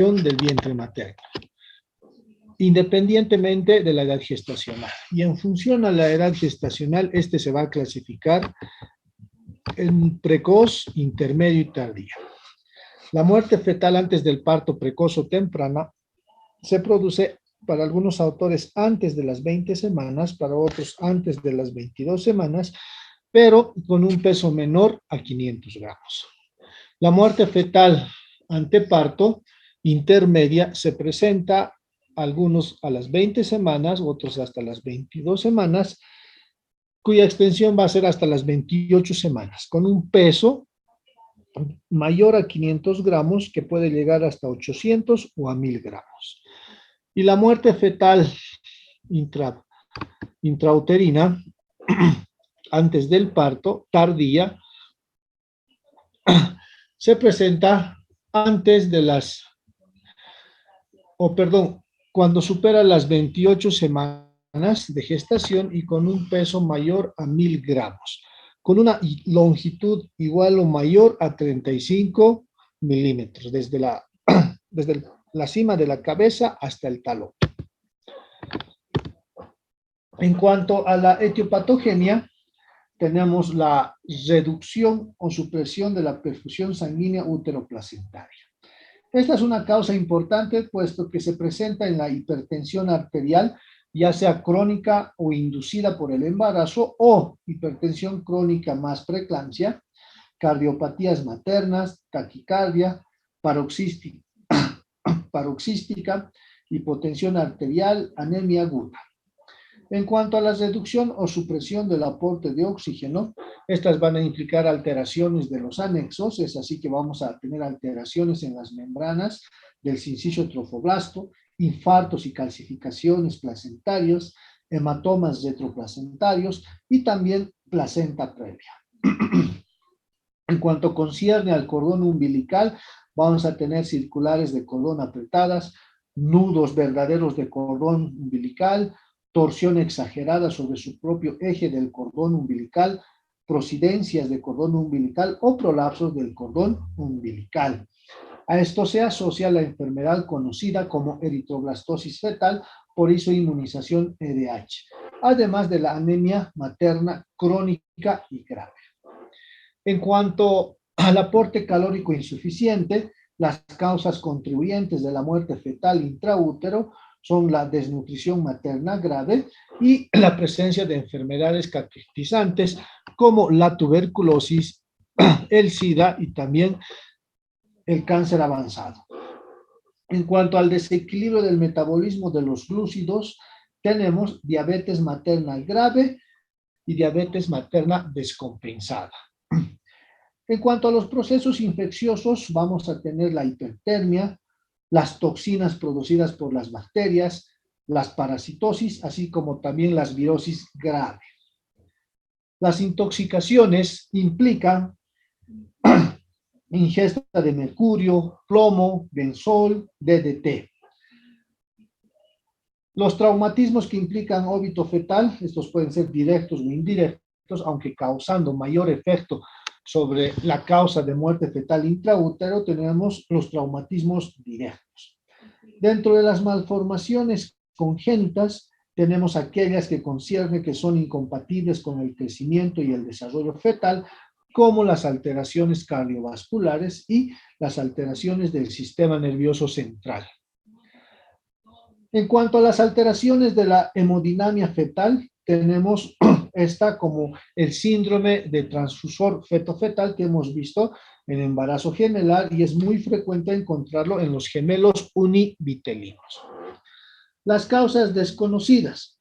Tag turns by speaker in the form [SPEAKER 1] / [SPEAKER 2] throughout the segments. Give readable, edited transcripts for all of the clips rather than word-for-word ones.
[SPEAKER 1] del vientre materno, independientemente de la edad gestacional. Y en función a la edad gestacional, este se va a clasificar en precoz, intermedio y tardía. La muerte fetal antes del parto precoz o temprana se produce para algunos autores antes de las 20 semanas, para otros antes de las 22 semanas, pero con un peso menor a 500 gramos. La muerte fetal ante parto intermedia se presenta algunos a las 20 semanas, otros hasta las 22 semanas, cuya extensión va a ser hasta las 28 semanas, con un peso mayor a 500 gramos que puede llegar hasta 800 o a 1000 gramos. Y la muerte fetal intrauterina antes del parto, tardía, se presenta antes de las, cuando supera las 28 semanas de gestación y con un peso mayor a 1000 gramos, con una longitud igual o mayor a 35 milímetros, desde la cima de la cabeza hasta el talón. En cuanto a la etiopatogenia, tenemos la reducción o supresión de la perfusión sanguínea útero-placentaria. Esta es una causa importante, puesto que se presenta en la hipertensión arterial, ya sea crónica o inducida por el embarazo, o hipertensión crónica más preeclampsia, cardiopatías maternas, taquicardia, paroxística, hipotensión arterial, anemia aguda. En cuanto a la reducción o supresión del aporte de oxígeno, estas van a implicar alteraciones de los anexos, es así que vamos a tener alteraciones en las membranas del sincicio trofoblasto, infartos y calcificaciones placentarios, hematomas retroplacentarios y también placenta previa. En cuanto concierne al cordón umbilical, vamos a tener circulares de cordón apretadas, nudos verdaderos de cordón umbilical, torsión exagerada sobre su propio eje del cordón umbilical, prosidencias de cordón umbilical o prolapsos del cordón umbilical. A esto se asocia la enfermedad conocida como eritroblastosis fetal por isoinmunización EDH, además de la anemia materna crónica y grave. En cuanto al aporte calórico insuficiente, las causas contribuyentes de la muerte fetal intraútero son la desnutrición materna grave y la presencia de enfermedades catequizantes como la tuberculosis, el SIDA y también el cáncer avanzado. En cuanto al desequilibrio del metabolismo de los glúcidos, tenemos diabetes materna grave y diabetes materna descompensada. En cuanto a los procesos infecciosos, vamos a tener la hipertermia, las toxinas producidas por las bacterias, las parasitosis, así como también las virosis graves. Las intoxicaciones implican ingesta de mercurio, plomo, benzol, DDT. Los traumatismos que implican óbito fetal, estos pueden ser directos o indirectos, aunque causando mayor efecto sobre la causa de muerte fetal intraútero, tenemos los traumatismos directos. Dentro de las malformaciones congénitas, tenemos aquellas que conciernen que son incompatibles con el crecimiento y el desarrollo fetal, como las alteraciones cardiovasculares y las alteraciones del sistema nervioso central. En cuanto a las alteraciones de la hemodinamia fetal, tenemos esta como el síndrome de transfusor feto-fetal que hemos visto en embarazo gemelar y es muy frecuente encontrarlo en los gemelos univitelinos. Las causas desconocidas.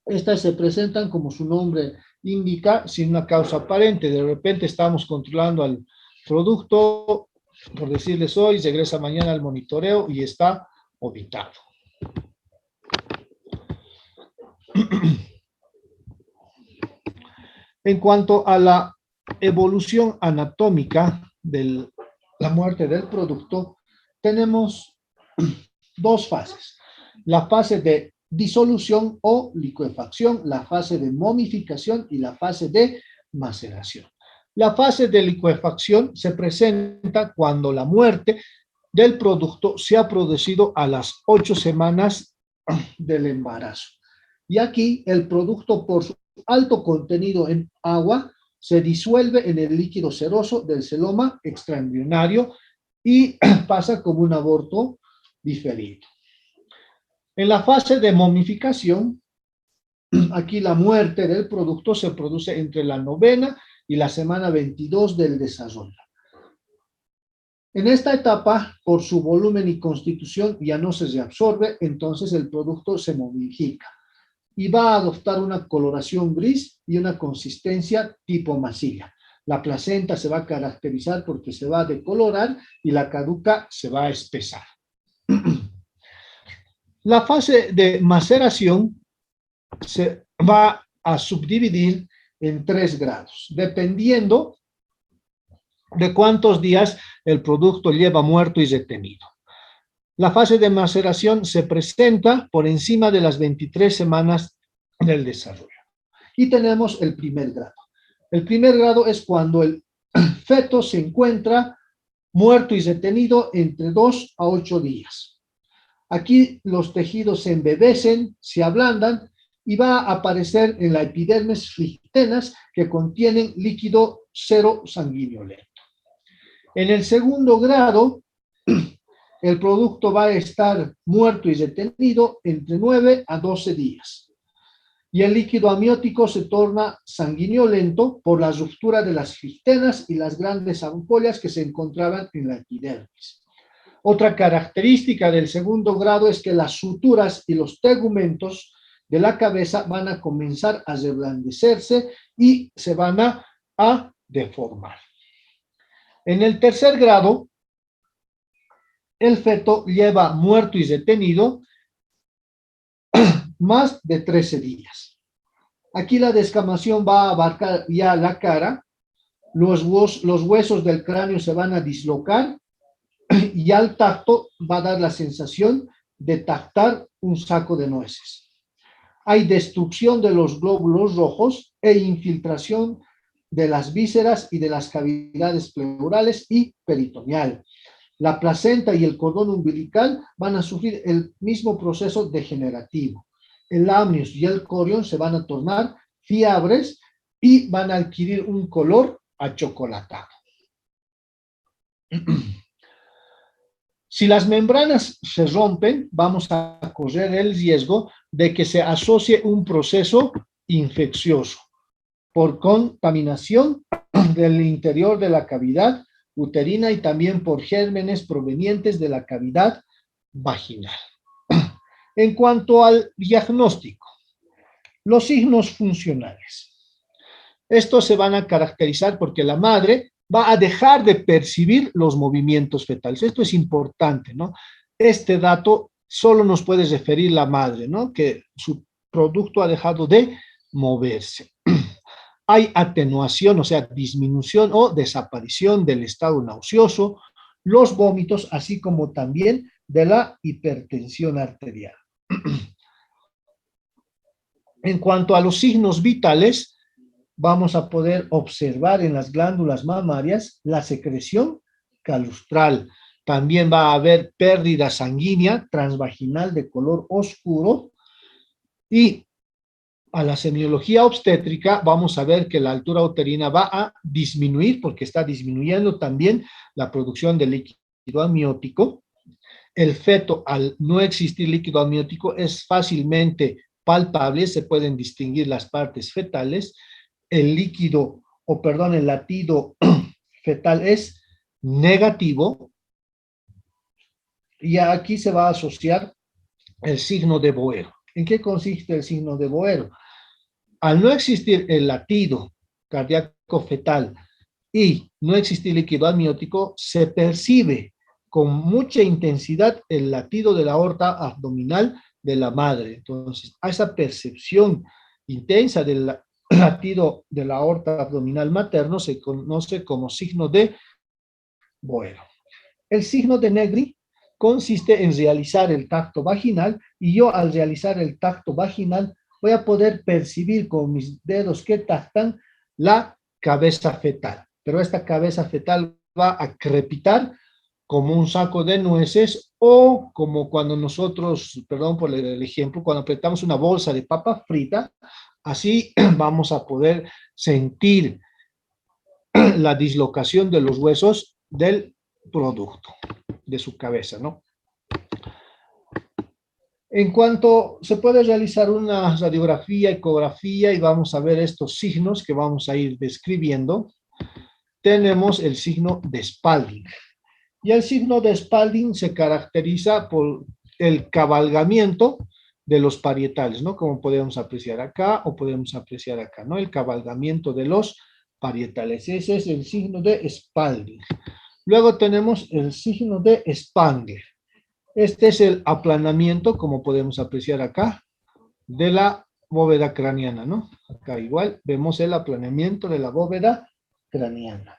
[SPEAKER 1] Estas se presentan como su nombre indica, sin una causa aparente. De repente estamos controlando al producto, por decirles hoy, regresa mañana al monitoreo y está obitado. En cuanto a la evolución anatómica de la muerte del producto, tenemos dos fases. La fase de disolución o licuefacción, la fase de momificación y la fase de maceración. La fase de licuefacción se presenta cuando la muerte del producto se ha producido a las 8 semanas del embarazo. Y aquí el producto, por su alto contenido en agua, se disuelve en el líquido seroso del celoma extraembrionario y pasa como un aborto diferido. En la fase de momificación, aquí la muerte del producto se produce entre la 9ª y la semana 22 del desarrollo. En esta etapa, por su volumen y constitución, ya no se reabsorbe, entonces el producto se momifica y va a adoptar una coloración gris y una consistencia tipo masilla. La placenta se va a caracterizar porque se va a decolorar y la caduca se va a espesar. La fase de maceración se va a subdividir en 3 grados, dependiendo de cuántos días el producto lleva muerto y retenido. La fase de maceración se presenta por encima de las 23 semanas del desarrollo. Y tenemos el primer grado. El primer grado es cuando el feto se encuentra muerto y retenido entre 2 a 8 días. Aquí los tejidos se embebecen, se ablandan y va a aparecer en la epidermis flictenas que contienen líquido cero sanguíneo lento. En el segundo grado, el producto va a estar muerto y retenido entre 9 a 12 días. Y el líquido amniótico se torna sanguinolento por la ruptura de las flictenas y las grandes ampollas que se encontraban en la epidermis. Otra característica del segundo grado es que las suturas y los tegumentos de la cabeza van a comenzar a reblandecerse y se van a deformar. En el tercer grado, el feto lleva muerto y retenido más de 13 días. Aquí la descamación va a abarcar ya la cara, los huesos del cráneo se van a dislocar y al tacto va a dar la sensación de tactar un saco de nueces. Hay destrucción de los glóbulos rojos e infiltración de las vísceras y de las cavidades pleurales y peritoneal. La placenta y el cordón umbilical van a sufrir el mismo proceso degenerativo. El amnios y el corión se van a tornar fiabres y van a adquirir un color achocolatado. Si las membranas se rompen, vamos a correr el riesgo de que se asocie un proceso infeccioso por contaminación del interior de la cavidad uterina y también por gérmenes provenientes de la cavidad vaginal. En cuanto al diagnóstico, los signos funcionales. Estos se van a caracterizar porque la madre va a dejar de percibir los movimientos fetales. Esto es importante, ¿no? Este dato solo nos puede referir la madre, ¿no? Que su producto ha dejado de moverse. Hay atenuación, o sea, disminución o desaparición del estado nauseoso, los vómitos, así como también de la hipertensión arterial. En cuanto a los signos vitales, vamos a poder observar en las glándulas mamarias la secreción calustral. También va a haber pérdida sanguínea transvaginal de color oscuro y a la semiología obstétrica vamos a ver que la altura uterina va a disminuir porque está disminuyendo también la producción de líquido amniótico. El feto, al no existir líquido amniótico, es fácilmente palpable, se pueden distinguir las partes fetales. El latido fetal es negativo y aquí se va a asociar el signo de Boero. ¿En qué consiste el signo de Boero? Al no existir el latido cardíaco fetal y no existir líquido amniótico, se percibe con mucha intensidad el latido de la aorta abdominal de la madre. Entonces, a esa percepción intensa del latido de la aorta abdominal materno se conoce como signo de Boero. El signo de Negri consiste en realizar el tacto vaginal y yo al realizar el tacto vaginal voy a poder percibir con mis dedos que tactan la cabeza fetal. Pero esta cabeza fetal va a crepitar como un saco de nueces o como cuando nosotros, perdón por el ejemplo, cuando apretamos una bolsa de papa frita, así vamos a poder sentir la dislocación de los huesos del producto, de su cabeza, ¿no? En cuanto se puede realizar una radiografía, ecografía, y vamos a ver estos signos que vamos a ir describiendo, tenemos el signo de Spalding. Y el signo de Spalding se caracteriza por el cabalgamiento de los parietales, ¿no? Como podemos apreciar acá o podemos apreciar acá, ¿no? El cabalgamiento de los parietales. Ese es el signo de Spalding. Luego tenemos el signo de Spangler. Este es el aplanamiento, como podemos apreciar acá, de la bóveda craneana, ¿no? Acá igual vemos el aplanamiento de la bóveda craneana.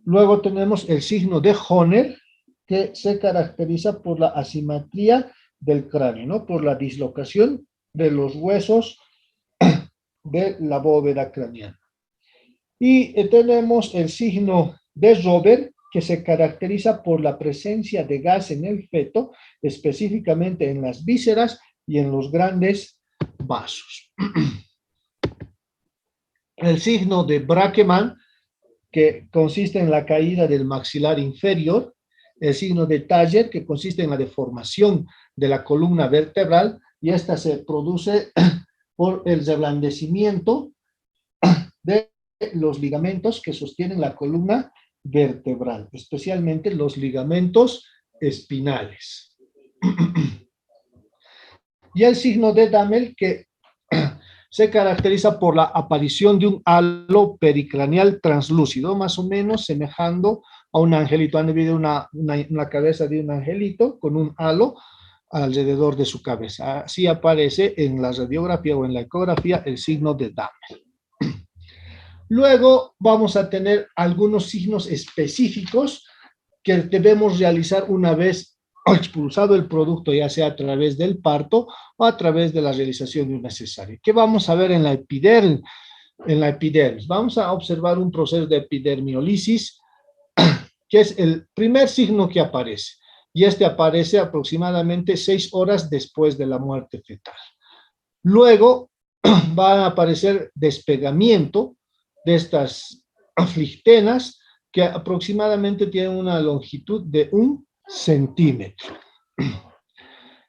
[SPEAKER 1] Luego tenemos el signo de Horner, que se caracteriza por la asimetría del cráneo, ¿no? Por la dislocación de los huesos de la bóveda craneana. Y tenemos el signo de Robert, que se caracteriza por la presencia de gas en el feto, específicamente en las vísceras y en los grandes vasos. El signo de Brakeman, que consiste en la caída del maxilar inferior. El signo de Taller, que consiste en la deformación de la columna vertebral, y esta se produce por el reblandecimiento de los ligamentos que sostienen la columna vertebral, especialmente los ligamentos espinales. Y el signo de Damel, que se caracteriza por la aparición de un halo pericraneal translúcido, más o menos semejando a un angelito. Han visto una cabeza de un angelito con un halo alrededor de su cabeza. Así aparece en la radiografía o en la ecografía el signo de Damel. Luego vamos a tener algunos signos específicos que debemos realizar una vez expulsado el producto, ya sea a través del parto o a través de la realización de una cesárea. ¿Qué vamos a ver en la epidermis? En la epidermis vamos a observar un proceso de epidermiolisis, que es el primer signo que aparece, y este aparece aproximadamente 6 horas después de la muerte fetal. Luego va a aparecer despegamiento de estas flictenas, que aproximadamente tienen una longitud de 1 centímetro.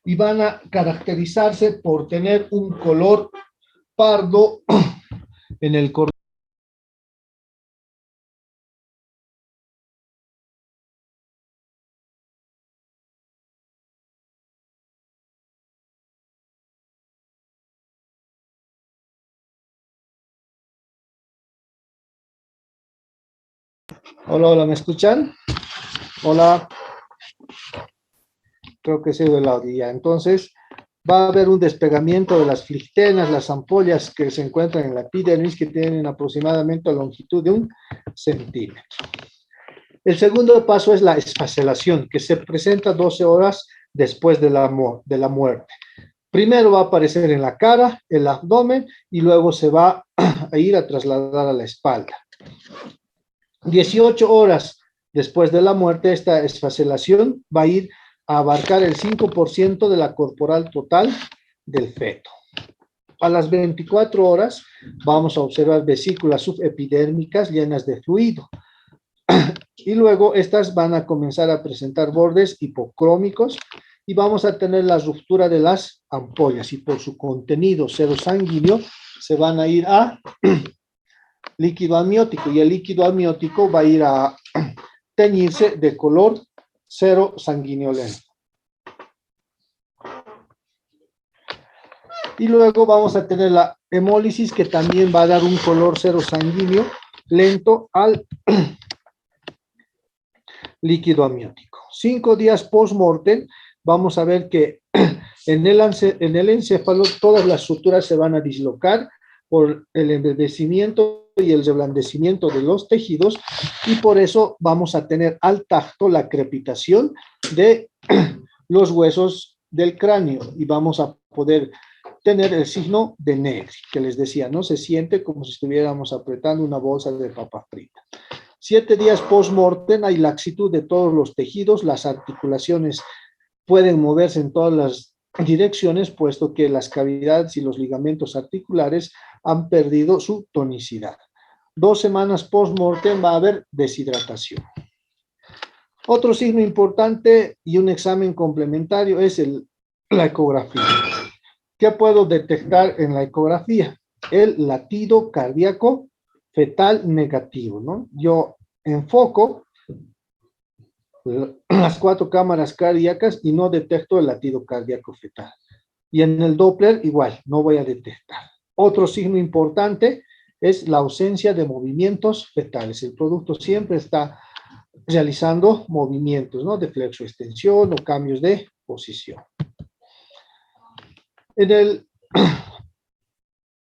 [SPEAKER 1] Y van a caracterizarse por tener un color pardo en el cordón. Hola, hola, ¿me escuchan? Hola. Creo que se dio el audio ya. Entonces, va a haber un despegamiento de las flictenas, las ampollas que se encuentran en la epidermis, que tienen aproximadamente la longitud de 1 centímetro. El segundo paso es la esfacelación, que se presenta 12 horas después de la muerte. Primero va a aparecer en la cara, el abdomen, y luego se va a ir a trasladar a la espalda. 18 horas después de la muerte, esta esfacelación va a ir a abarcar el 5% de la corporal total del feto. A las 24 horas vamos a observar vesículas subepidérmicas llenas de fluido. Y luego estas van a comenzar a presentar bordes hipocrómicos y vamos a tener la ruptura de las ampollas, y por su contenido serosanguíneo se van a ir a líquido amniótico, y el líquido amniótico va a ir a teñirse de color serosanguinolento. Y luego vamos a tener la hemólisis, que también va a dar un color serosanguíneo lento al líquido amniótico. 5 días post-mortem vamos a ver que en el encéfalo todas las suturas se van a dislocar por el envejecimiento y el reblandecimiento de los tejidos, y por eso vamos a tener al tacto la crepitación de los huesos del cráneo, y vamos a poder tener el signo de Negri, que les decía, ¿no? Se siente como si estuviéramos apretando una bolsa de papa frita. 7 días post-mortem hay laxitud de todos los tejidos, las articulaciones pueden moverse en todas las direcciones, puesto que las cavidades y los ligamentos articulares han perdido su tonicidad. 2 semanas post-mortem va a haber deshidratación. Otro signo importante y un examen complementario es la ecografía. ¿Qué puedo detectar en la ecografía? El latido cardíaco fetal negativo, ¿no? Yo enfoco las 4 cámaras cardíacas y no detecto el latido cardíaco fetal. Y en el Doppler igual, no voy a detectar. Otro signo importante es la ausencia de movimientos fetales. El producto siempre está realizando movimientos, ¿no? De flexoextensión o cambios de posición. En el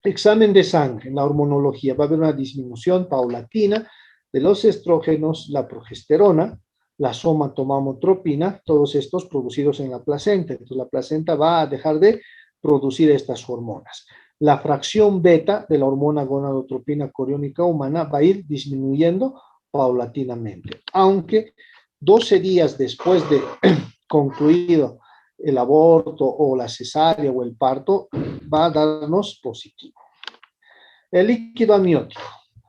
[SPEAKER 1] examen de sangre, en la hormonología, va a haber una disminución paulatina de los estrógenos, la progesterona, la somatomamotropina, todos estos producidos en la placenta. Entonces, la placenta va a dejar de producir estas hormonas. La fracción beta de la hormona gonadotropina coriónica humana va a ir disminuyendo paulatinamente, aunque 12 días después de concluido el aborto o la cesárea o el parto va a darnos positivo. El líquido amniótico.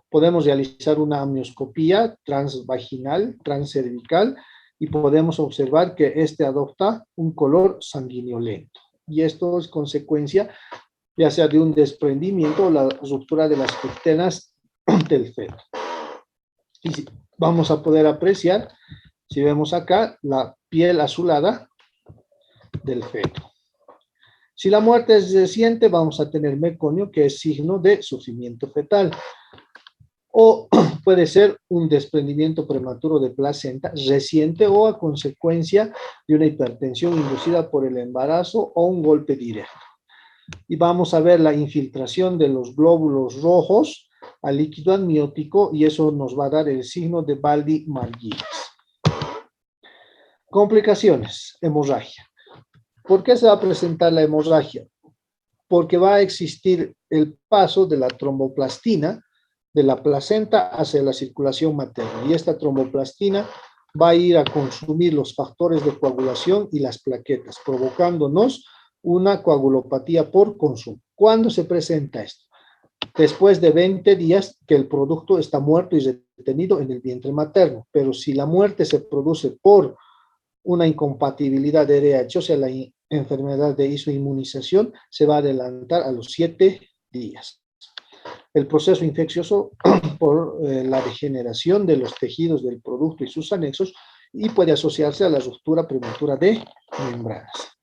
[SPEAKER 1] Podemos realizar una amnioscopía transvaginal, transcervical, y podemos observar que este adopta un color sanguinolento. Y esto es consecuencia ya sea de un desprendimiento o la ruptura de las pectenas del feto. Y vamos a poder apreciar, si vemos acá, la piel azulada del feto. Si la muerte es reciente, vamos a tener meconio, que es signo de sufrimiento fetal. O puede ser un desprendimiento prematuro de placenta reciente o a consecuencia de una hipertensión inducida por el embarazo o un golpe directo. Y vamos a ver la infiltración de los glóbulos rojos al líquido amniótico, y eso nos va a dar el signo de Baldi-Margulies. Complicaciones, hemorragia. ¿Por qué se va a presentar la hemorragia? Porque va a existir el paso de la tromboplastina de la placenta hacia la circulación materna, y esta tromboplastina va a ir a consumir los factores de coagulación y las plaquetas, provocándonos una coagulopatía por consumo. ¿Cuándo se presenta esto? Después de 20 días que el producto está muerto y retenido en el vientre materno, pero si la muerte se produce por una incompatibilidad de RH, o sea, la enfermedad de isoinmunización, se va a adelantar a los 7 días. El proceso infeccioso por la degeneración de los tejidos del producto y sus anexos, y puede asociarse a la ruptura prematura de membranas.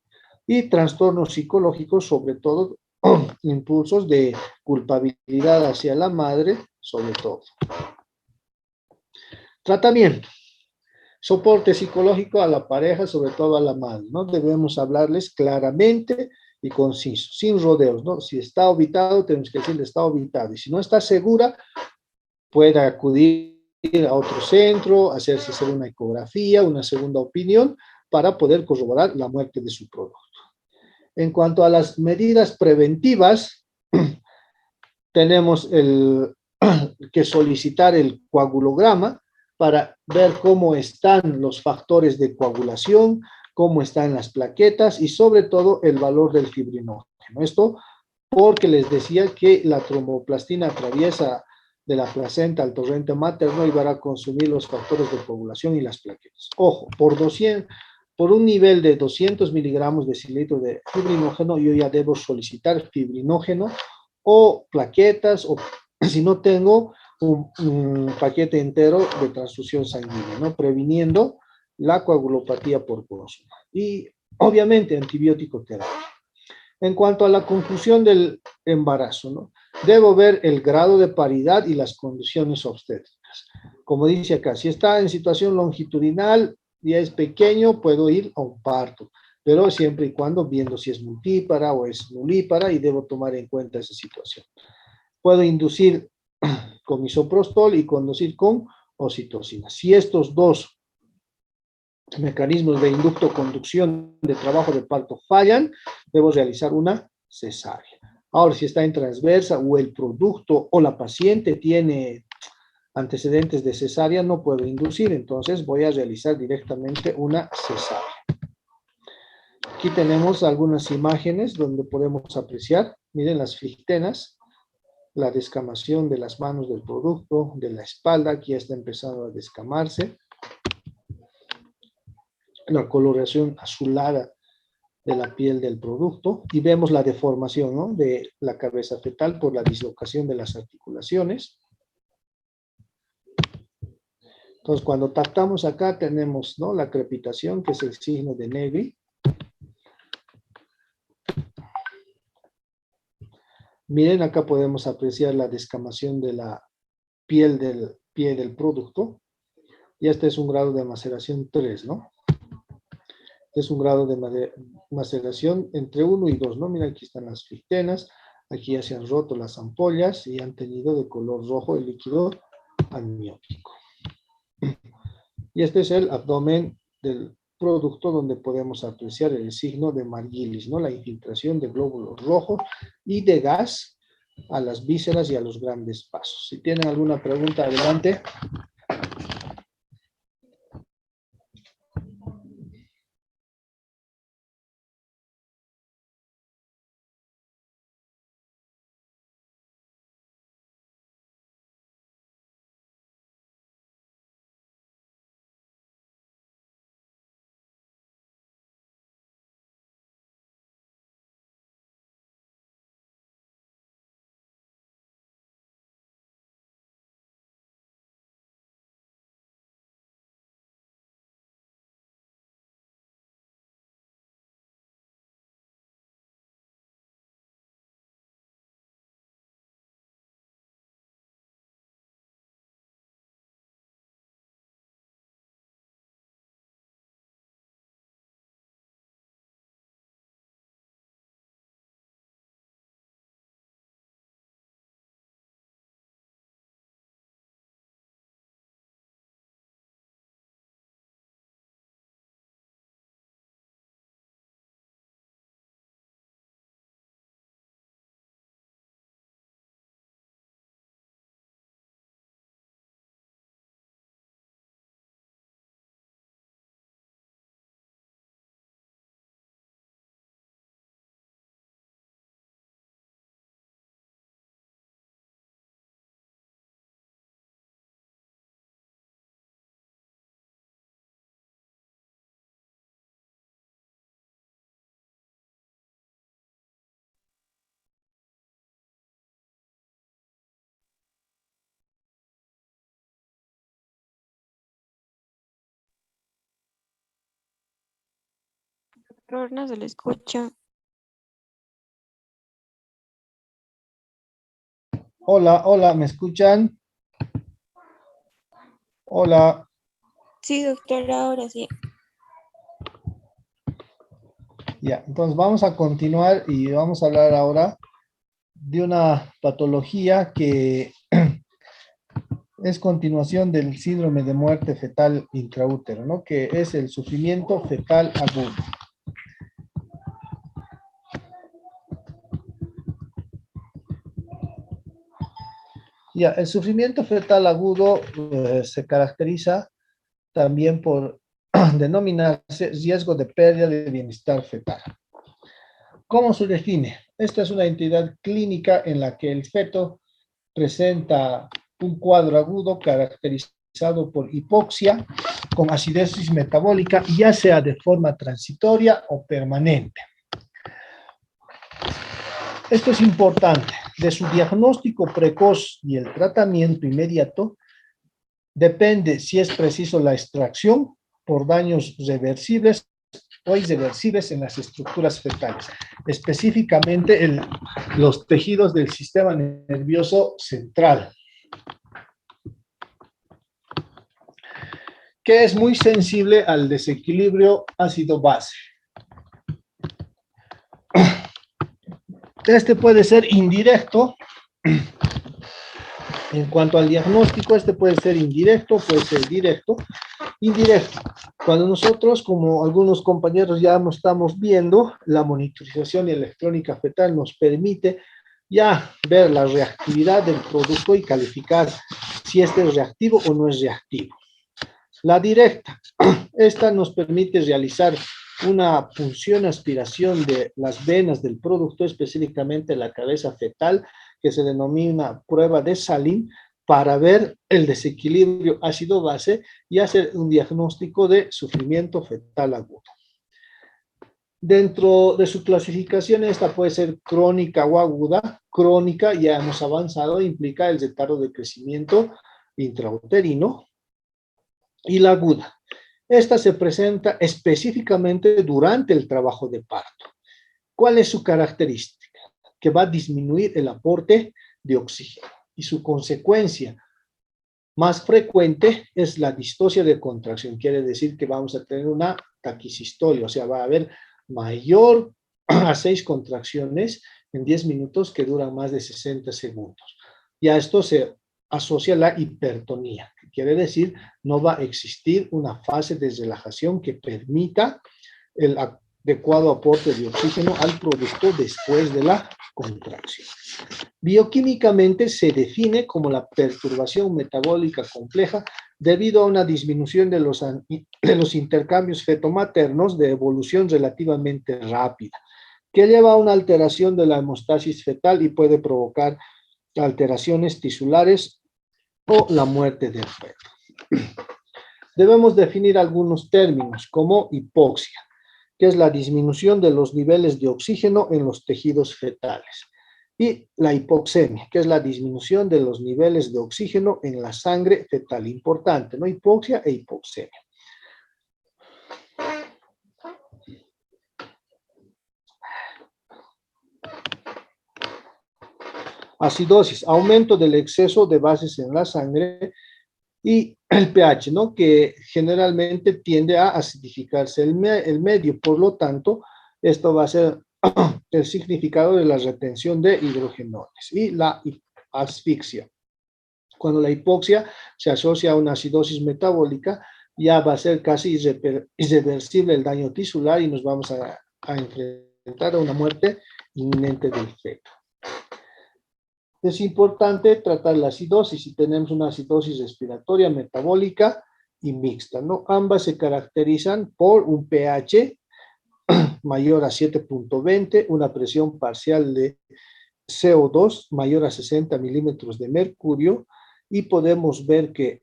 [SPEAKER 1] Y trastornos psicológicos, sobre todo impulsos de culpabilidad hacia la madre, sobre todo. Tratamiento. Soporte psicológico a la pareja, sobre todo a la madre, ¿no? Debemos hablarles claramente y conciso, sin rodeos, ¿no? Si está habitado, tenemos que decirle está habitado. Y si no está segura, puede acudir a otro centro, hacerse una ecografía, una segunda opinión, para poder corroborar la muerte de su producto. En cuanto a las medidas preventivas, tenemos que solicitar el coagulograma para ver cómo están los factores de coagulación, cómo están las plaquetas y sobre todo el valor del fibrinógeno. Esto porque les decía que la tromboplastina atraviesa de la placenta al torrente materno y va a consumir los factores de coagulación y las plaquetas. Ojo, por un nivel de 200 miligramos de decilitro de fibrinógeno, yo ya debo solicitar fibrinógeno o plaquetas, o si no tengo un paquete entero de transfusión sanguínea, ¿no? Previniendo la coagulopatía por consumo. Y obviamente antibiótico terapia. En cuanto a la conclusión del embarazo, ¿no? Debo ver el grado de paridad y las condiciones obstétricas. Como dice acá, si está en situación longitudinal y es pequeño, puedo ir a un parto, pero siempre y cuando viendo si es multípara o es nulípara, y debo tomar en cuenta esa situación. Puedo inducir con misoprostol y conducir con oxitocina. Si estos dos mecanismos de inducto-conducción de trabajo de parto fallan, debo realizar una cesárea. Ahora, si está en transversa o el producto o la paciente tiene antecedentes de cesárea, no puedo inducir, entonces voy a realizar directamente una cesárea. Aquí tenemos algunas imágenes donde podemos apreciar, miren las flictenas, la descamación de las manos del producto, de la espalda, aquí ya está empezando a descamarse, la coloración azulada de la piel del producto, y vemos la deformación, ¿no?, de la cabeza fetal por la dislocación de las articulaciones. Entonces, cuando tactamos acá tenemos, ¿no?, la crepitación, que es el signo de Negri. Miren, acá podemos apreciar la descamación de la piel del pie del producto. Y este es un grado de maceración 3, ¿no? Es un grado de maceración entre 1 y 2, ¿no? Mira, aquí están las flictenas, aquí ya se han roto las ampollas y han tenido de color rojo el líquido amniótico. Y este es el abdomen del producto donde podemos apreciar el signo de Margulis, ¿no? La infiltración de glóbulos rojos y de gas a las vísceras y a los grandes vasos. Si tienen alguna pregunta, adelante.
[SPEAKER 2] Doctor, no se le escucha.
[SPEAKER 1] Hola, hola, ¿me escuchan? Hola.
[SPEAKER 2] Sí, doctor, ahora sí.
[SPEAKER 1] Ya, entonces vamos a continuar y vamos a hablar ahora de una patología que es continuación del síndrome de muerte fetal intraútero, ¿no? Que es el sufrimiento fetal agudo. Ya, el sufrimiento fetal agudo se caracteriza también por denominarse riesgo de pérdida de bienestar fetal. ¿Cómo se define? Esta es una entidad clínica en la que el feto presenta un cuadro agudo caracterizado por hipoxia con acidosis metabólica, ya sea de forma transitoria o permanente. Esto es importante. De su diagnóstico precoz y el tratamiento inmediato depende si es preciso la extracción por daños reversibles o irreversibles en las estructuras fetales, específicamente los tejidos del sistema nervioso central, que es muy sensible al desequilibrio ácido-base. Este puede ser indirecto. En cuanto al diagnóstico, este puede ser indirecto, puede ser directo. Indirecto, cuando nosotros, como algunos compañeros ya no estamos viendo, la monitorización electrónica fetal nos permite ya ver la reactividad del producto y calificar si este es reactivo o no es reactivo. La directa, esta nos permite realizar una punción aspiración de las venas del producto, específicamente la cabeza fetal, que se denomina prueba de Salim, para ver el desequilibrio ácido-base y hacer un diagnóstico de sufrimiento fetal agudo. Dentro de su clasificación, esta puede ser crónica o aguda. Crónica, ya hemos avanzado, implica el retardo de crecimiento intrauterino. Y la aguda, esta se presenta específicamente durante el trabajo de parto. ¿Cuál es su característica? Que va a disminuir el aporte de oxígeno. Y su consecuencia más frecuente es la distocia de contracción. Quiere decir que vamos a tener una taquisistolia, o sea, va a haber mayor a 6 contracciones en 10 minutos que duran más de 60 segundos. Y a esto se asocia la hipertonía, que quiere decir no va a existir una fase de relajación que permita el adecuado aporte de oxígeno al producto después de la contracción. Bioquímicamente se define como la perturbación metabólica compleja debido a una disminución de los intercambios fetomaternos de evolución relativamente rápida, que lleva a una alteración de la hemostasis fetal y puede provocar alteraciones tisulares o la muerte del feto. Debemos definir algunos términos como hipoxia, que es la disminución de los niveles de oxígeno en los tejidos fetales, y la hipoxemia, que es la disminución de los niveles de oxígeno en la sangre fetal. Importante, ¿no? Hipoxia e hipoxemia. Acidosis, aumento del exceso de bases en la sangre, y el pH, ¿no? Que generalmente tiende a acidificarse el medio, por lo tanto, esto va a ser el significado de la retención de hidrogenones. Y la asfixia, cuando la hipoxia se asocia a una acidosis metabólica, ya va a ser casi irreversible el daño tisular y nos vamos a enfrentar a una muerte inminente del feto. Es importante tratar la acidosis si tenemos una acidosis respiratoria, metabólica y mixta, ¿no? Ambas se caracterizan por un pH mayor a 7.20, una presión parcial de CO2 mayor a 60 milímetros de mercurio, y podemos ver que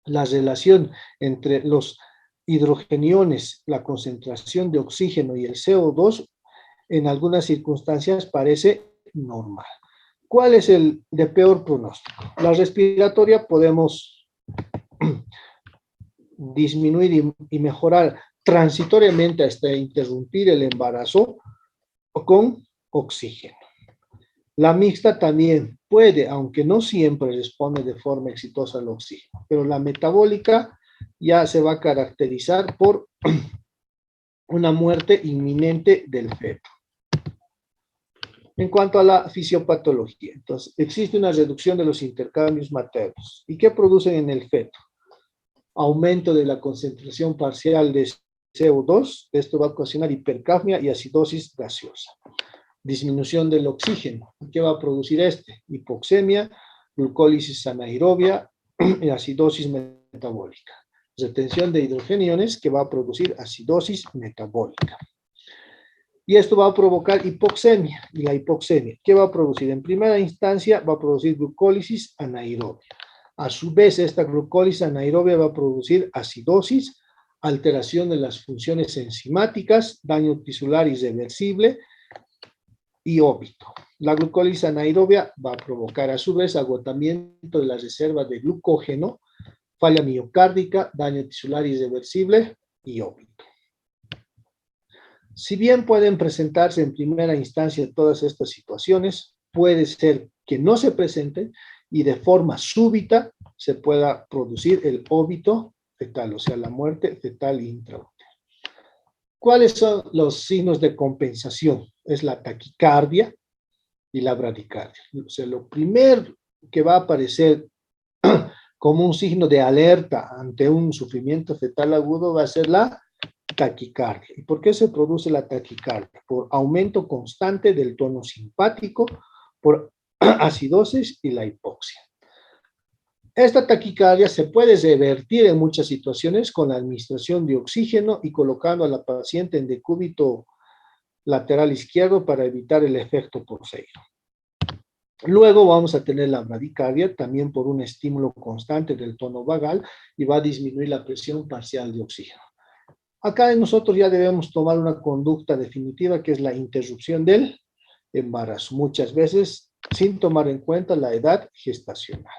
[SPEAKER 1] la relación entre los hidrogeniones, la concentración de oxígeno y el CO2 en algunas circunstancias parece normal. ¿Cuál es el de peor pronóstico? La respiratoria podemos disminuir y mejorar transitoriamente hasta interrumpir el embarazo con oxígeno. La mixta también puede, aunque no siempre responde de forma exitosa al oxígeno, pero la metabólica ya se va a caracterizar por una muerte inminente del feto. En cuanto a la fisiopatología, entonces, existe una reducción de los intercambios maternos. ¿Y qué producen en el feto? Aumento de la concentración parcial de CO2, esto va a ocasionar hipercapnia y acidosis gaseosa. Disminución del oxígeno, ¿qué va a producir este? Hipoxemia, glucólisis anaerobia y acidosis metabólica. Retención de hidrogeniones que va a producir acidosis metabólica. Y esto va a provocar hipoxemia. Y la hipoxemia, ¿qué va a producir? En primera instancia va a producir glucólisis anaerobia. A su vez, esta glucólisis anaerobia va a producir acidosis, alteración de las funciones enzimáticas, daño tisular irreversible y óbito. La glucólisis anaerobia va a provocar a su vez agotamiento de las reservas de glucógeno, falla miocárdica, daño tisular irreversible y óbito. Si bien pueden presentarse en primera instancia todas estas situaciones, puede ser que no se presenten y de forma súbita se pueda producir el óbito fetal, o sea, la muerte fetal intraútero. ¿Cuáles son los signos de compensación? Es la taquicardia y la bradicardia. O sea, lo primero que va a aparecer como un signo de alerta ante un sufrimiento fetal agudo va a ser la taquicardia. ¿Y por qué se produce la taquicardia? Por aumento constante del tono simpático, por acidosis y la hipoxia. Esta taquicardia se puede revertir en muchas situaciones con la administración de oxígeno y colocando a la paciente en decúbito lateral izquierdo para evitar el efecto Porphyrio. Luego vamos a tener la bradicardia también por un estímulo constante del tono vagal y va a disminuir la presión parcial de oxígeno. Acá nosotros ya debemos tomar una conducta definitiva que es la interrupción del embarazo, muchas veces sin tomar en cuenta la edad gestacional.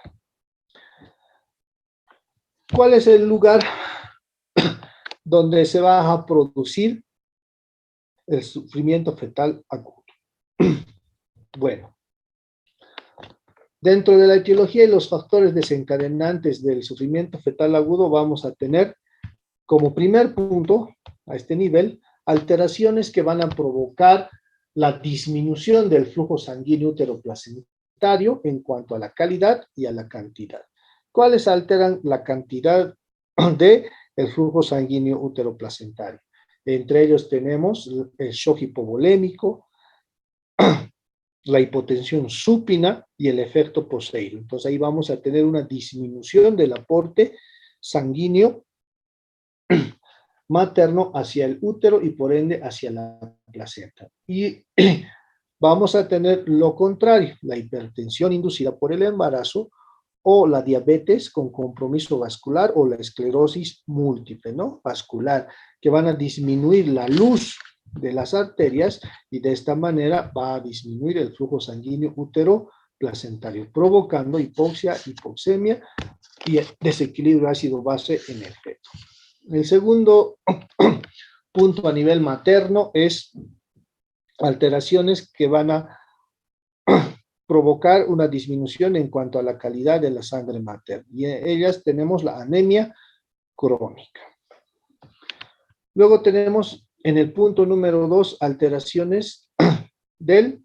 [SPEAKER 1] ¿Cuál es el lugar donde se va a producir el sufrimiento fetal agudo? Bueno, dentro de la etiología y los factores desencadenantes del sufrimiento fetal agudo vamos a tener como primer punto, a este nivel, alteraciones que van a provocar la disminución del flujo sanguíneo uteroplacentario en cuanto a la calidad y a la cantidad. ¿Cuáles alteran la cantidad del flujo sanguíneo uteroplacentario? Entre ellos tenemos el shock hipovolémico, la hipotensión supina y el efecto Porphyrio. Entonces ahí vamos a tener una disminución del aporte sanguíneo materno hacia el útero y por ende hacia la placenta. Y vamos a tener lo contrario, la hipertensión inducida por el embarazo o la diabetes con compromiso vascular o la esclerosis múltiple, ¿no? Vascular, que van a disminuir la luz de las arterias y de esta manera va a disminuir el flujo sanguíneo útero-placentario, provocando hipoxia, hipoxemia y desequilibrio ácido-base en el feto. El segundo punto a nivel materno es alteraciones que van a provocar una disminución en cuanto a la calidad de la sangre materna. Y en ellas tenemos la anemia crónica. Luego tenemos en el punto número 2 alteraciones del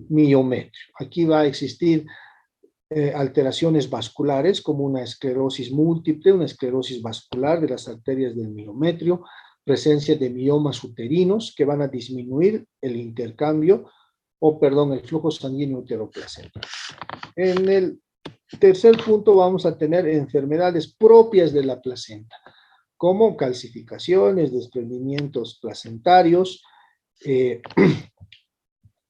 [SPEAKER 1] miometrio. Aquí va a existir alteraciones vasculares como una esclerosis múltiple, una esclerosis vascular de las arterias del miometrio, presencia de miomas uterinos que van a disminuir el intercambio el flujo sanguíneo uteroplacentario. En el tercer punto vamos a tener enfermedades propias de la placenta, como calcificaciones, desprendimientos placentarios,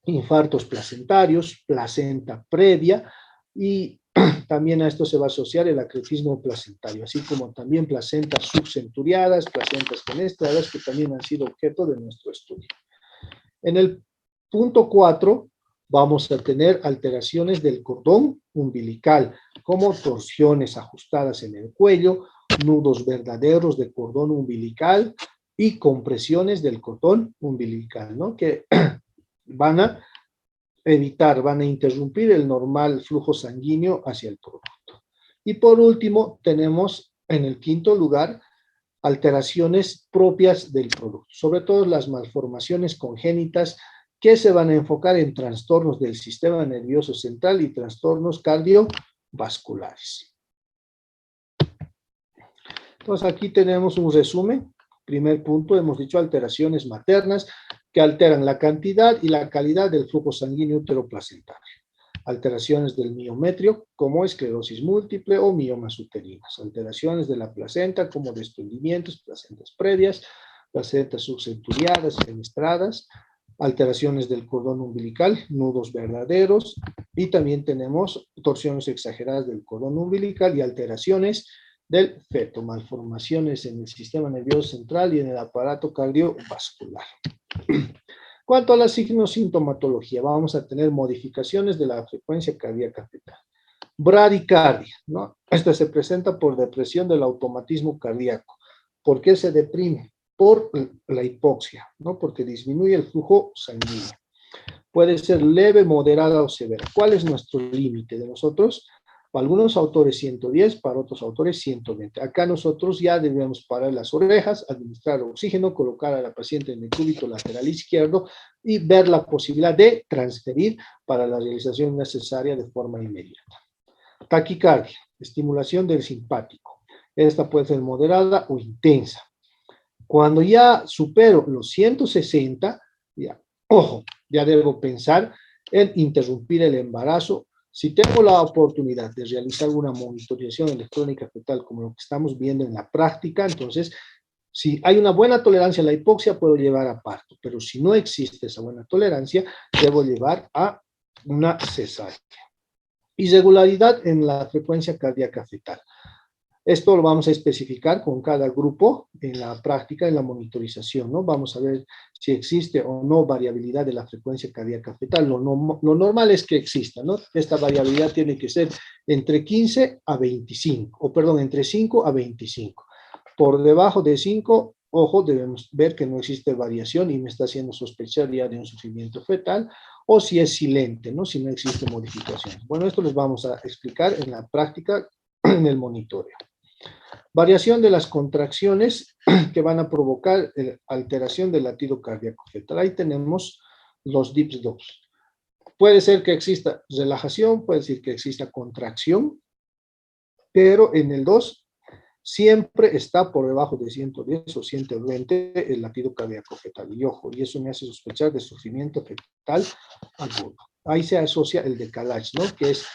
[SPEAKER 1] infartos placentarios, placenta previa, y también a esto se va a asociar el acretismo placentario, así como también placentas subcenturiadas, placentas fenestradas, que también han sido objeto de nuestro estudio. En el punto 4 vamos a tener alteraciones del cordón umbilical, como torsiones ajustadas en el cuello, nudos verdaderos de cordón umbilical y compresiones del cordón umbilical, ¿no? Que van a van a interrumpir el normal flujo sanguíneo hacia el producto. Y por último, tenemos en el quinto lugar alteraciones propias del producto, sobre todo las malformaciones congénitas que se van a enfocar en trastornos del sistema nervioso central y trastornos cardiovasculares. Entonces aquí tenemos un resumen. Primer punto, hemos dicho alteraciones maternas que alteran la cantidad y la calidad del flujo sanguíneo uteroplacentario. Alteraciones del miometrio, como esclerosis múltiple o miomas uterinas. Alteraciones de la placenta, como desprendimientos, placentas previas, placentas subcenturiadas, fenestradas. Alteraciones del cordón umbilical, nudos verdaderos. Y también tenemos torsiones exageradas del cordón umbilical y alteraciones del feto, malformaciones en el sistema nervioso central y en el aparato cardiovascular. Cuanto a la signosintomatología, vamos a tener modificaciones de la frecuencia cardíaca fetal. Bradicardia, ¿no? Esta se presenta por depresión del automatismo cardíaco. ¿Por qué se deprime? Por la hipoxia, ¿no? Porque disminuye el flujo sanguíneo. Puede ser leve, moderada o severa. ¿Cuál es nuestro límite de nosotros? Para algunos autores 110, para otros autores 120. Acá nosotros ya debemos parar las orejas, administrar oxígeno, colocar a la paciente en el cúbito lateral izquierdo y ver la posibilidad de transferir para la realización necesaria de forma inmediata. Taquicardia, estimulación del simpático. Esta puede ser moderada o intensa. Cuando ya supero los 160, ya, ojo, ya debo pensar en interrumpir el embarazo Si tengo la oportunidad de realizar una monitorización electrónica fetal como lo que estamos viendo en la práctica, entonces, si hay una buena tolerancia a la hipoxia, puedo llevar a parto, pero si no existe esa buena tolerancia, debo llevar a una cesárea. Irregularidad en la frecuencia cardíaca fetal. Esto lo vamos a especificar con cada grupo en la práctica, en la monitorización, ¿no? Vamos a ver si existe o no variabilidad de la frecuencia cardíaca fetal. Lo normal es que exista, ¿no? Esta variabilidad tiene que ser entre 15 a 25, o perdón, entre 5 a 25. Por debajo de 5, ojo, debemos ver que no existe variación y me está haciendo sospechar ya de un sufrimiento fetal, o si es silente, ¿no? Si no existe modificación. Bueno, esto les vamos a explicar en la práctica, en el monitoreo. Variación de las contracciones que van a provocar alteración del latido cardíaco fetal. Ahí tenemos los DIPS-2. Puede ser que exista relajación, puede ser que exista contracción, pero en el 2 siempre está por debajo de 110 o 120 el latido cardíaco fetal. Y ojo, y eso me hace sospechar de sufrimiento fetal agudo. Ahí se asocia el decalage, ¿no? Que es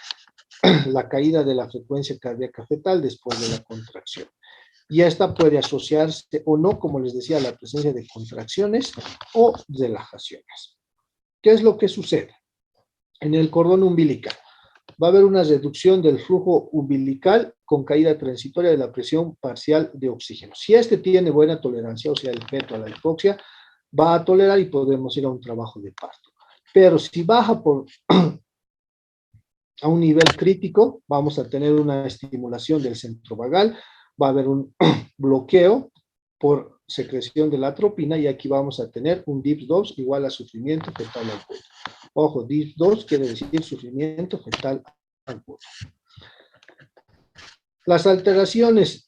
[SPEAKER 1] la caída de la frecuencia cardíaca fetal después de la contracción. Y esta puede asociarse o no, como les decía, a la presencia de contracciones o relajaciones. ¿Qué es lo que sucede? En el cordón umbilical va a haber una reducción del flujo umbilical con caída transitoria de la presión parcial de oxígeno. Si este tiene buena tolerancia, o sea, el feto a la hipoxia, va a tolerar y podemos ir a un trabajo de parto. Pero si baja a un nivel crítico, vamos a tener una estimulación del centro vagal, va a haber un bloqueo por secreción de la atropina y aquí vamos a tener un DIPS-2 igual a sufrimiento fetal agudo. Ojo, DIPS-2 quiere decir sufrimiento fetal agudo. Las alteraciones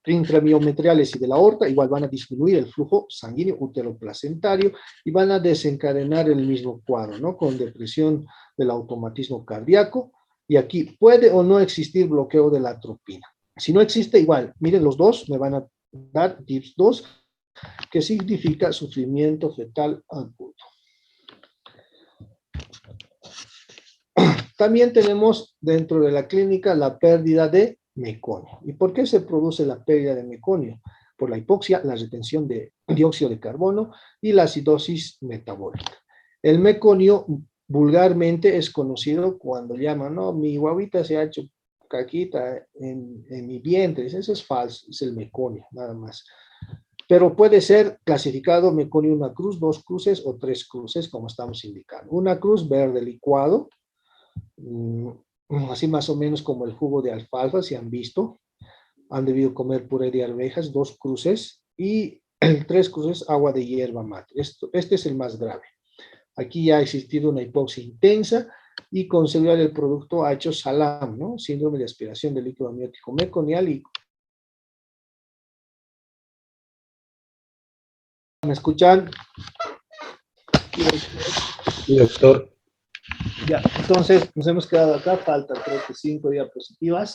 [SPEAKER 1] intramiometriales y de la aorta igual van a disminuir el flujo sanguíneo uteroplacentario y van a desencadenar el mismo cuadro, ¿no? Con depresión del automatismo cardíaco, y aquí puede o no existir bloqueo de la atropina. Si no existe, igual, miren, los dos me van a dar DIPS-2, que significa sufrimiento fetal agudo. También tenemos dentro de la clínica la pérdida de meconio. ¿Y por qué se produce la pérdida de meconio? Por la hipoxia, la retención de dióxido de carbono y la acidosis metabólica. El meconio vulgarmente es conocido cuando llaman, no, mi guaguita se ha hecho caquita en mi vientre. Eso es falso, es el meconio, nada más. Pero puede ser clasificado meconio una cruz, 2 cruces o 3 cruces, como estamos indicando. Una cruz verde licuado, así más o menos como el jugo de alfalfa, si han visto. Han debido comer puré de arvejas, 2 cruces, y 3 cruces agua de hierba mate. Este es el más grave. Aquí ya ha existido una hipoxia intensa y con seguridad el producto ha hecho SALAM, ¿no? Síndrome de aspiración del líquido amniótico meconial. Y ¿me escuchan?
[SPEAKER 3] Sí, doctor.
[SPEAKER 1] Ya, entonces nos hemos quedado acá, falta creo que 5 diapositivas.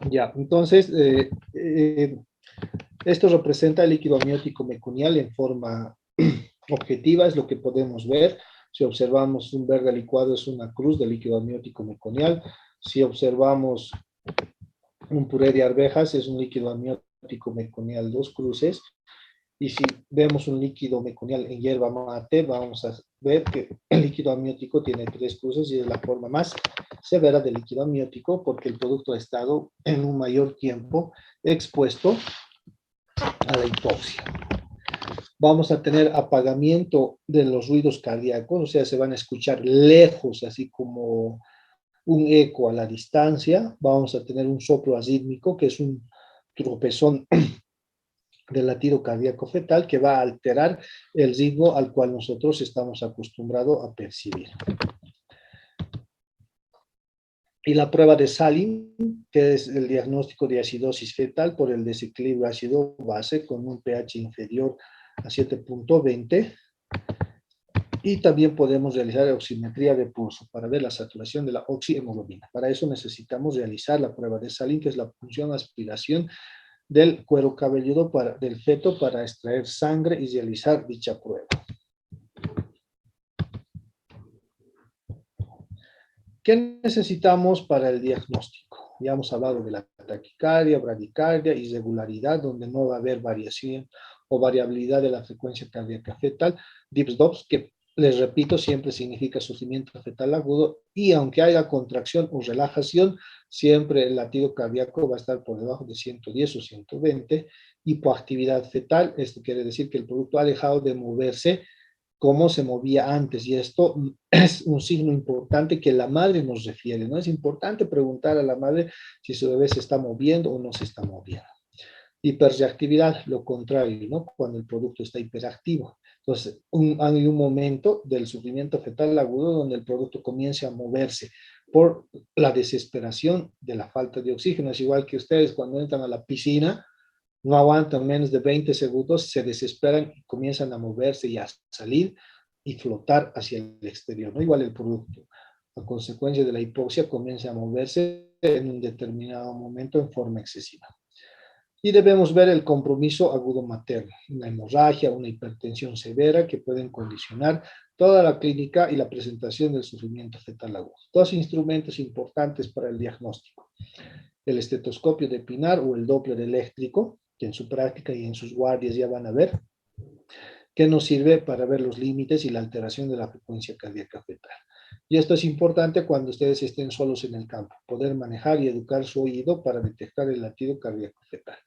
[SPEAKER 1] Ya, entonces, esto representa el líquido amniótico meconial en forma objetiva, es lo que podemos ver. Si observamos un verde licuado es una cruz de líquido amniótico meconial. Si observamos un puré de arvejas es un líquido amniótico meconial, 2 cruces. Y si vemos un líquido meconial en hierba mate, vamos a ver que el líquido amniótico tiene 3 cruces y es la forma más severa del líquido amniótico porque el producto ha estado en un mayor tiempo expuesto a la hipoxia. Vamos a tener apagamiento de los ruidos cardíacos, o sea, se van a escuchar lejos, así como un eco a la distancia. Vamos a tener un soplo asítmico, que es un tropezón del latido cardíaco fetal que va a alterar el ritmo al cual nosotros estamos acostumbrados a percibir. Y la prueba de Saline, que es el diagnóstico de acidosis fetal por el desequilibrio ácido-base con un pH inferior a 7.20. Y también podemos realizar oximetría de pulso para ver la saturación de la oxihemoglobina. Para eso necesitamos realizar la prueba de Saline, que es la punción aspiración del cuero cabelludo del feto para extraer sangre y realizar dicha prueba. ¿Qué necesitamos para el diagnóstico? Ya hemos hablado de la taquicardia, bradicardia, irregularidad, donde no va a haber variación o variabilidad de la frecuencia cardíaca fetal, DIPS-DOPS, que les repito, siempre significa sufrimiento fetal agudo, y aunque haya contracción o relajación, siempre el latido cardíaco va a estar por debajo de 110 o 120. Hipoactividad fetal, esto quiere decir que el producto ha dejado de moverse como se movía antes, y esto es un signo importante que la madre nos refiere, ¿no? Es importante preguntar a la madre si su bebé se está moviendo o no se está moviendo. Hiperreactividad, lo contrario, ¿no? Cuando el producto está hiperactivo. Entonces, hay un momento del sufrimiento fetal agudo donde el producto comienza a moverse por la desesperación de la falta de oxígeno. Es igual que ustedes cuando entran a la piscina, no aguantan menos de 20 segundos, se desesperan y comienzan a moverse y a salir y flotar hacia el exterior, ¿no? Igual el producto, a consecuencia de la hipoxia, comienza a moverse en un determinado momento en forma excesiva. Y debemos ver el compromiso agudo materno, una hemorragia, una hipertensión severa que pueden condicionar toda la clínica y la presentación del sufrimiento fetal agudo. Dos instrumentos importantes para el diagnóstico: el estetoscopio de Pinar o el Doppler eléctrico, que en su práctica y en sus guardias ya van a ver, que nos sirve para ver los límites y la alteración de la frecuencia cardíaca fetal. Y esto es importante cuando ustedes estén solos en el campo, poder manejar y educar su oído para detectar el latido cardíaco fetal.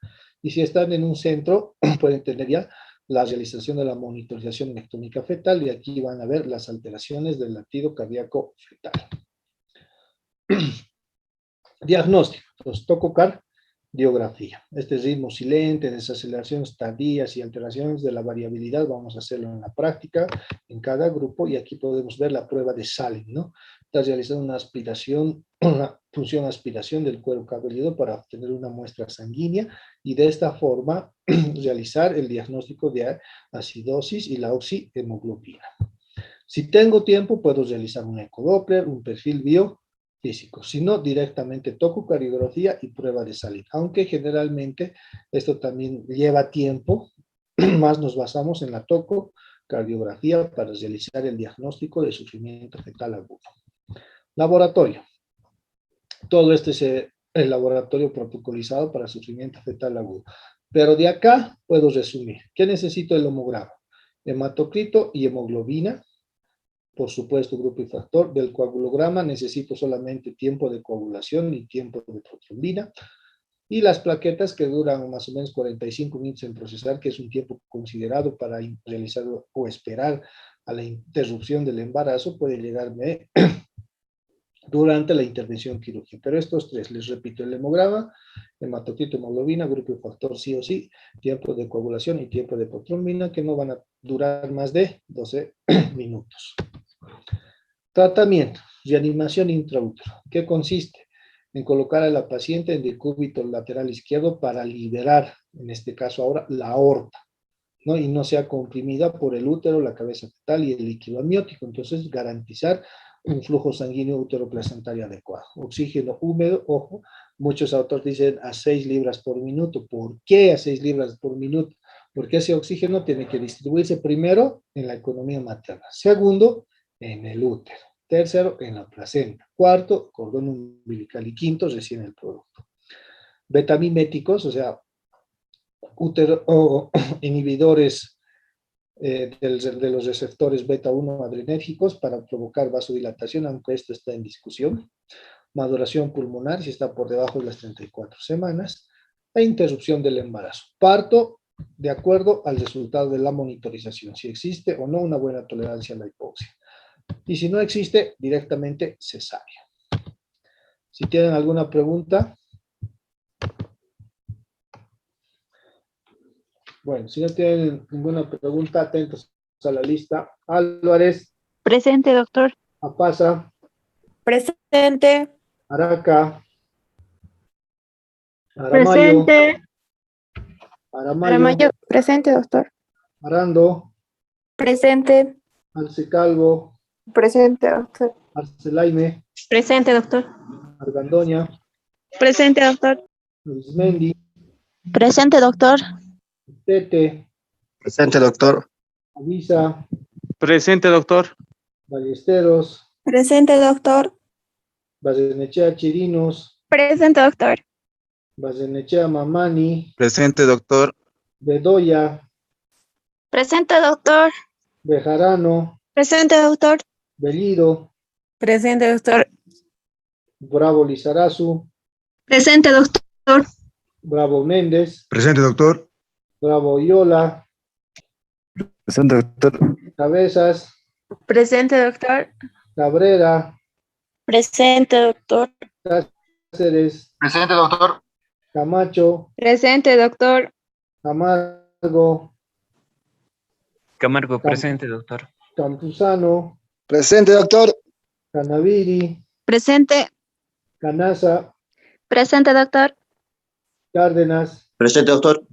[SPEAKER 1] Y si están en un centro, pueden tener ya la realización de la monitorización electrónica fetal, y aquí van a ver las alteraciones del latido cardíaco fetal. Diagnóstico. Entonces, tococardiografía. Este ritmo silente, desaceleraciones tardías y alteraciones de la variabilidad, vamos a hacerlo en la práctica, en cada grupo, y aquí podemos ver la prueba de Salem, ¿no? Está realizando una aspiración, una función aspiración del cuero cabelludo para obtener una muestra sanguínea, y de esta forma realizar el diagnóstico de acidosis y la oxihemoglobina. Si tengo tiempo, puedo realizar un ecodoppler, un perfil biofísico. Si no, directamente tococardiografía y prueba de salida. Aunque generalmente esto también lleva tiempo, más nos basamos en la tococardiografía para realizar el diagnóstico de sufrimiento fetal agudo. Laboratorio. Todo este es el laboratorio protocolizado para sufrimiento fetal agudo. Pero de acá puedo resumir. ¿Qué necesito? El homograma, hematocrito y hemoglobina. Por supuesto, grupo y factor. Del coagulograma necesito solamente tiempo de coagulación y tiempo de protrombina. Y las plaquetas, que duran más o menos 45 minutos en procesar, que es un tiempo considerado para realizar o esperar a la interrupción del embarazo, puede llegarme durante la intervención quirúrgica. Pero estos tres, les repito: el hemograma, hematocrito, hemoglobina, grupo y factor sí o sí, tiempo de coagulación y tiempo de protrombina, que no van a durar más de 12 minutos. Tratamiento: reanimación intraútero. ¿Qué consiste? En colocar a la paciente en decúbito lateral izquierdo para liberar, en este caso ahora, la aorta, ¿no? Y no sea comprimida por el útero, la cabeza fetal y el líquido amniótico. Entonces, garantizar un flujo sanguíneo uteroplacentario adecuado. Oxígeno húmedo, ojo, muchos autores dicen a 6 libras por minuto. ¿Por qué a 6 libras por minuto? Porque ese oxígeno tiene que distribuirse primero en la economía materna, segundo, en el útero, tercero, en la placenta, cuarto, cordón umbilical, y quinto, recién el producto. Betamiméticos, o sea, inhibidores de los receptores beta-1 adrenérgicos para provocar vasodilatación, aunque esto está en discusión. Maduración pulmonar, si está por debajo de las 34 semanas. E interrupción del embarazo. Parto de acuerdo al resultado de la monitorización, si existe o no una buena tolerancia a la hipoxia. Y si no existe, directamente cesárea. Si tienen alguna pregunta. Bueno, si no tienen ninguna pregunta, atentos a la lista. Álvarez.
[SPEAKER 2] Presente, doctor.
[SPEAKER 1] Apasa.
[SPEAKER 2] Presente.
[SPEAKER 1] Araca. Aramayo.
[SPEAKER 2] Presente.
[SPEAKER 1] Aramayo.
[SPEAKER 2] Presente, doctor.
[SPEAKER 1] Arando.
[SPEAKER 2] Presente.
[SPEAKER 1] Arcecalvo.
[SPEAKER 2] Presente, doctor.
[SPEAKER 1] Arcelaime.
[SPEAKER 2] Presente, doctor.
[SPEAKER 1] Argandoña.
[SPEAKER 2] Presente, doctor.
[SPEAKER 1] Arismendi.
[SPEAKER 2] Presente, doctor.
[SPEAKER 1] Tete.
[SPEAKER 3] Presente, doctor.
[SPEAKER 1] Avisa.
[SPEAKER 4] Presente, doctor.
[SPEAKER 1] Ballesteros.
[SPEAKER 2] Presente, doctor.
[SPEAKER 1] Basenechea Chirinos,
[SPEAKER 2] Presente, doctor.
[SPEAKER 1] Basenechea Mamani,
[SPEAKER 3] Presente, doctor.
[SPEAKER 1] Bedoya,
[SPEAKER 2] Presente, doctor.
[SPEAKER 1] Bejarano,
[SPEAKER 2] Presente, doctor.
[SPEAKER 1] Bellido,
[SPEAKER 2] Presente, doctor.
[SPEAKER 1] Bravo Lizarazu,
[SPEAKER 2] Presente, doctor.
[SPEAKER 1] Bravo Méndez,
[SPEAKER 3] Presente, doctor.
[SPEAKER 1] Bravo Yola,
[SPEAKER 3] Presente, doctor.
[SPEAKER 1] Cabezas,
[SPEAKER 2] Presente, doctor.
[SPEAKER 1] Cabrera,
[SPEAKER 2] Presente, doctor.
[SPEAKER 1] Cáceres,
[SPEAKER 3] Presente, doctor.
[SPEAKER 1] Camacho,
[SPEAKER 2] Presente, doctor.
[SPEAKER 1] Camargo,
[SPEAKER 4] Camargo, presente, doctor.
[SPEAKER 1] Campuzano,
[SPEAKER 3] Presente, doctor.
[SPEAKER 1] Canaviri,
[SPEAKER 2] Presente.
[SPEAKER 1] Canaza,
[SPEAKER 2] Presente, doctor.
[SPEAKER 1] Cárdenas,
[SPEAKER 3] Presente, doctor.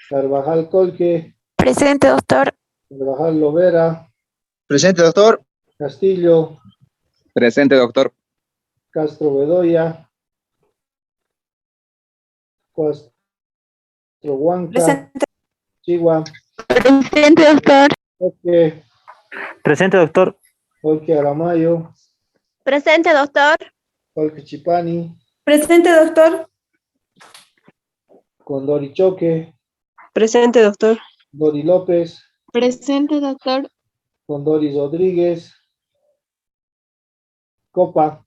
[SPEAKER 1] Carvajal Colque,
[SPEAKER 2] Presente, doctor.
[SPEAKER 1] Carvajal Lovera,
[SPEAKER 3] Presente, doctor.
[SPEAKER 1] Castillo,
[SPEAKER 3] Presente, doctor.
[SPEAKER 1] Castro Bedoya, Castro Huanca,
[SPEAKER 2] Presente.
[SPEAKER 1] Chihuahua,
[SPEAKER 2] Presente, doctor.
[SPEAKER 1] Colque,
[SPEAKER 4] Presente, doctor.
[SPEAKER 1] Colque Aramayo,
[SPEAKER 2] Presente, doctor.
[SPEAKER 1] Colque Chipani,
[SPEAKER 2] Presente, doctor.
[SPEAKER 1] Condori Choque,
[SPEAKER 2] Presente, doctor.
[SPEAKER 1] Dori López,
[SPEAKER 2] Presente, doctor.
[SPEAKER 1] Condoris Rodríguez, Copa,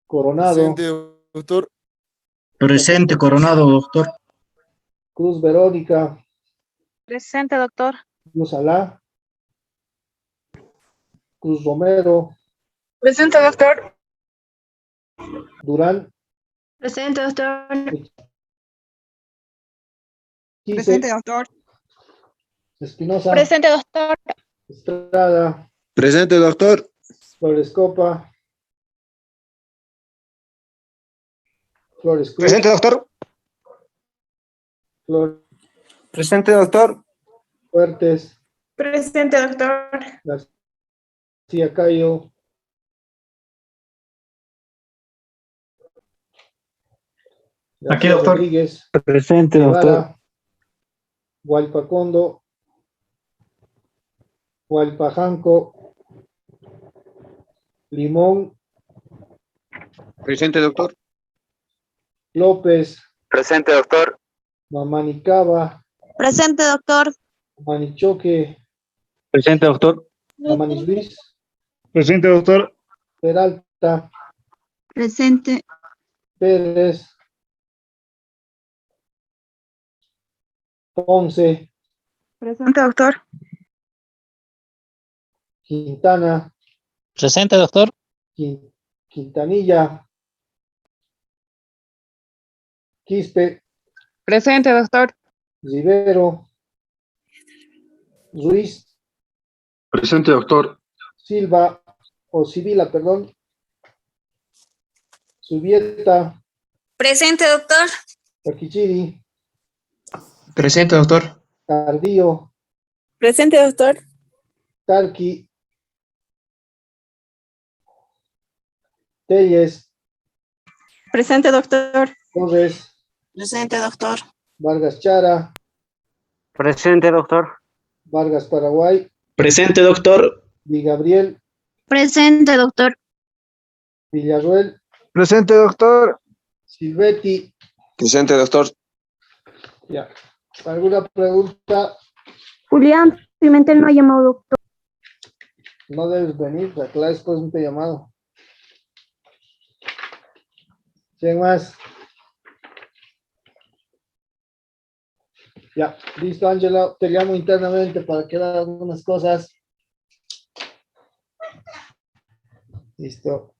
[SPEAKER 1] Coronado,
[SPEAKER 3] doctor.
[SPEAKER 5] Presente, Coronado, doctor.
[SPEAKER 1] Cruz Verónica,
[SPEAKER 2] Presente, doctor.
[SPEAKER 1] Cruz Alá, Cruz Romero,
[SPEAKER 2] Presente, doctor.
[SPEAKER 1] Durán,
[SPEAKER 2] Presente, doctor.
[SPEAKER 1] Quise,
[SPEAKER 2] doctor.
[SPEAKER 1] Espinosa,
[SPEAKER 2] Presente, doctor.
[SPEAKER 1] Estrada,
[SPEAKER 3] Presente, doctor.
[SPEAKER 1] Flores Copa, Flores Cruz,
[SPEAKER 3] Presente, doctor.
[SPEAKER 1] Flores
[SPEAKER 3] Presente, doctor.
[SPEAKER 1] Fuertes,
[SPEAKER 2] Presente, doctor.
[SPEAKER 1] García Cayo,
[SPEAKER 5] Aquí,
[SPEAKER 1] García
[SPEAKER 5] doctor.
[SPEAKER 1] Rodríguez,
[SPEAKER 4] Presente, doctor.
[SPEAKER 1] Guevara, Hualpacondo, Hualpajanco, Limón,
[SPEAKER 3] Presente, doctor.
[SPEAKER 1] López,
[SPEAKER 4] Presente, doctor.
[SPEAKER 1] Mamanicaba,
[SPEAKER 2] Presente, doctor.
[SPEAKER 1] Manichoque,
[SPEAKER 4] Presente, doctor.
[SPEAKER 1] Mamanis Luis,
[SPEAKER 5] Presente, doctor.
[SPEAKER 1] Peralta,
[SPEAKER 2] Presente.
[SPEAKER 1] Pérez, Ponce,
[SPEAKER 2] Presente, doctor.
[SPEAKER 1] Quintana,
[SPEAKER 5] Presente, doctor.
[SPEAKER 1] Quintanilla, Quispe,
[SPEAKER 2] Presente, doctor.
[SPEAKER 1] Rivero, Ruiz,
[SPEAKER 3] Presente, doctor.
[SPEAKER 1] Silva, o Sibila, perdón, Subieta,
[SPEAKER 2] Presente, doctor.
[SPEAKER 1] Paquichiri,
[SPEAKER 5] Presente, doctor.
[SPEAKER 1] Tardío,
[SPEAKER 2] Presente, doctor.
[SPEAKER 1] Tarqui, Telles,
[SPEAKER 2] Presente, doctor.
[SPEAKER 1] Torres,
[SPEAKER 2] Presente, doctor.
[SPEAKER 1] Vargas Chara,
[SPEAKER 4] Presente, doctor.
[SPEAKER 1] Vargas Paraguay,
[SPEAKER 5] Presente, doctor.
[SPEAKER 1] Di Gabriel,
[SPEAKER 2] Presente, doctor.
[SPEAKER 1] Villarruel,
[SPEAKER 3] Presente, doctor.
[SPEAKER 1] Silvetti.
[SPEAKER 3] Presente, doctor.
[SPEAKER 1] Ya. ¿Alguna pregunta?
[SPEAKER 2] Julián Pimentel no ha llamado, doctor.
[SPEAKER 1] No debes venir, la clase después no te he llamado. ¿Quién más? Ya, listo, Ángela, te llamo internamente para que hagas algunas cosas. Listo.